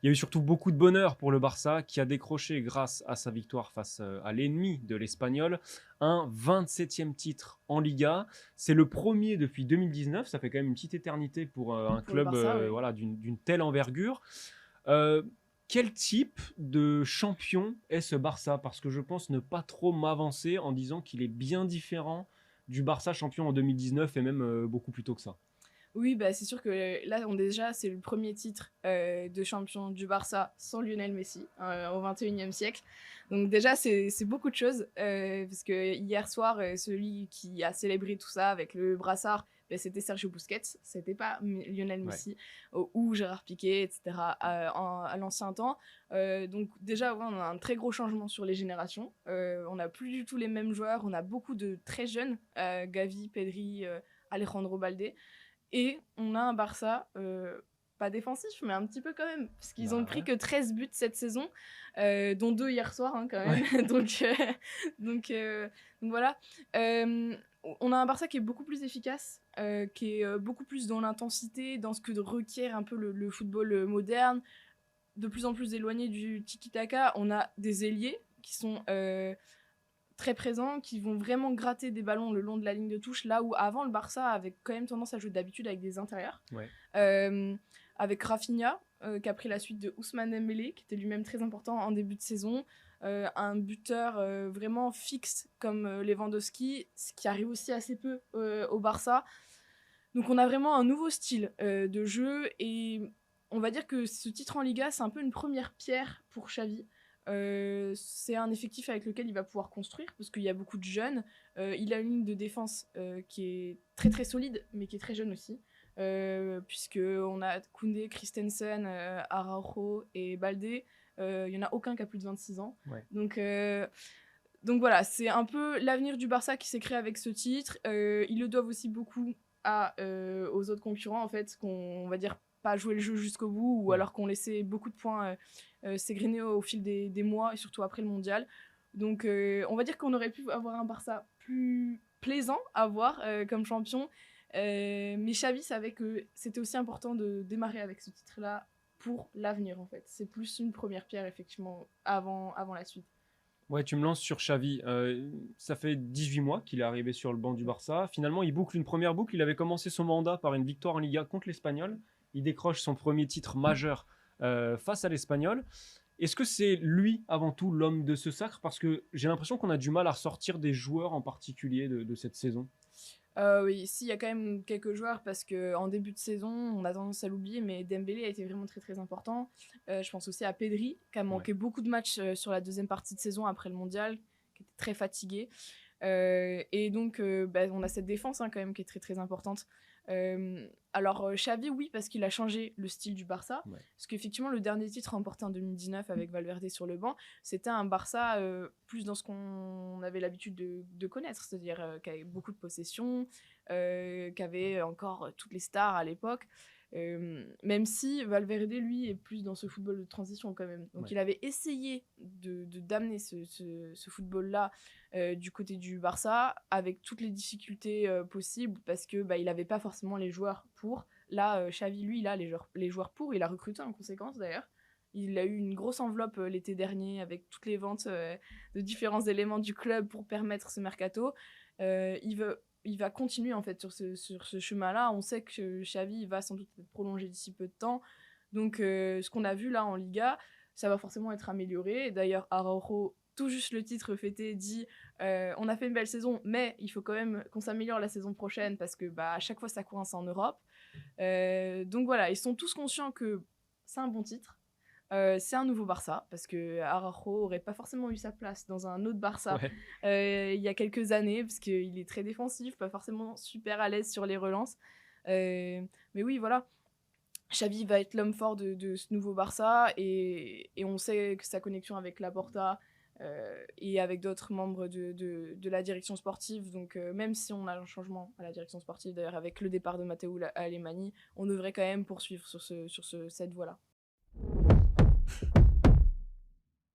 Il y a eu surtout beaucoup de bonheur pour le Barça qui a décroché, grâce à sa victoire face à l'ennemi de l'Espagnol, un 27e titre en Liga. C'est le premier depuis 2019, ça fait quand même une petite éternité pour un Pour le club Barça, oui. voilà, d'une telle envergure. Euh, Quel type de champion est ce Barça? Parce que je pense ne pas trop m'avancer en disant qu'il est bien différent du Barça champion en 2019 et même beaucoup plus tôt que ça. Oui, bah, c'est sûr que là, déjà, c'est le premier titre de champion du Barça sans Lionel Messi au 21e siècle. Donc déjà, c'est beaucoup de choses. Parce que hier soir, celui qui a célébré tout ça avec le brassard, bah, c'était Sergio Busquets. C'était pas Lionel Ouais. Messi ou Gérard Piqué, etc. À l'ancien temps. Donc déjà, ouais, on a un très gros changement sur les générations. On n'a plus du tout les mêmes joueurs. On a beaucoup de très jeunes. Gavi, Pedri, Alejandro Balde. Et on a un Barça, pas défensif, mais un petit peu quand même, parce qu'ils ont Bah pris ouais. que 13 buts cette saison, dont 2 hier soir, hein, quand même. Ouais. Donc, euh, donc voilà. Euh, on a un Barça qui est beaucoup plus efficace, qui est beaucoup plus dans l'intensité, dans ce que requiert un peu le football moderne, de plus en plus éloigné du tiki-taka. On a des ailiers qui sont très présents, qui vont vraiment gratter des ballons le long de la ligne de touche, là où avant le Barça avait quand même tendance à jouer d'habitude avec des intérieurs. Ouais. Euh, Avec Rafinha, qui a pris la suite de Ousmane Dembélé, qui était lui-même très important en début de saison. Un buteur vraiment fixe comme Lewandowski, ce qui arrive aussi assez peu au Barça. Donc on a vraiment un nouveau style de jeu et on va dire que ce titre en Liga, c'est un peu une première pierre pour Xavi. C'est un effectif avec lequel il va pouvoir construire parce qu'il y a beaucoup de jeunes. Il a une ligne de défense qui est très très solide, mais qui est très jeune aussi. Puisque on a Koundé, Christensen, Araujo et Balde. Il y en a aucun qui a plus de 26 ans. Ouais. Donc voilà, c'est un peu l'avenir du Barça qui s'est créé avec ce titre. Ils le doivent aussi beaucoup aux autres concurrents, en fait, qu'on va dire pas jouer le jeu jusqu'au bout ou Ouais. alors qu'on laissait beaucoup de points s'égrainer au fil des mois et surtout après le mondial. Donc on va dire qu'on aurait pu avoir un Barça plus plaisant à voir comme champion. Mais Xavi savait que c'était aussi important de démarrer avec ce titre-là pour l'avenir, en fait. C'est plus une première pierre, effectivement, avant la suite. Ouais, tu me lances sur Xavi. Ça fait 18 mois qu'il est arrivé sur le banc du Barça. Finalement, il boucle une première boucle. Il avait commencé son mandat par une victoire en Liga contre l'Espagnol. Il décroche son premier titre majeur face à l'Espagnol. Est-ce que c'est lui, avant tout, l'homme de ce sacre? Parce que j'ai l'impression qu'on a du mal à ressortir des joueurs en particulier de cette saison. Oui, ici, il y a quand même quelques joueurs parce qu'en début de saison, on a tendance à l'oublier, mais Dembélé a été vraiment très très important. Je pense aussi à Pedri, qui a Ouais. manqué beaucoup de matchs sur la deuxième partie de saison après le mondial, qui était très fatigué. Et donc, on a cette défense hein, quand même qui est très très importante. Alors, Xavi, oui, parce qu'il a changé le style du Barça. Ouais. Parce qu'effectivement, le dernier titre remporté en 2019 avec Valverde sur le banc, c'était un Barça plus dans ce qu'on avait l'habitude de connaître, c'est-à-dire qui avait beaucoup de possession, qui avait encore toutes les stars à l'époque. Même si Valverde, lui, est plus dans ce football de transition quand même. Donc Ouais. il avait essayé d'amener ce football-là du côté du Barça avec toutes les difficultés possibles parce que il n'avait pas forcément les joueurs pour. Là, Xavi, lui, il a les joueurs pour. Il a recruté en conséquence d'ailleurs. Il a eu une grosse enveloppe l'été dernier avec toutes les ventes de différents éléments du club pour permettre ce mercato. Il va continuer en fait sur ce chemin-là. On sait que Xavi va sans doute être prolongé d'ici peu de temps. Donc ce qu'on a vu là en Liga, ça va forcément être amélioré. D'ailleurs, Araujo, tout juste le titre fêté, dit on a fait une belle saison, mais il faut quand même qu'on s'améliore la saison prochaine parce que à chaque fois ça coince en Europe. Donc voilà, ils sont tous conscients que c'est un bon titre. C'est un nouveau Barça, parce que Araujo aurait pas forcément eu sa place dans un autre Barça Ouais. il y a quelques années, parce qu'il est très défensif, pas forcément super à l'aise sur les relances. Mais oui, voilà. Xavi va être l'homme fort de ce nouveau Barça, et on sait que sa connexion avec Laporta et avec d'autres membres de la direction sportive, donc même si on a un changement à la direction sportive, d'ailleurs avec le départ de Matteo Alemany, on devrait quand même poursuivre sur cette voie-là.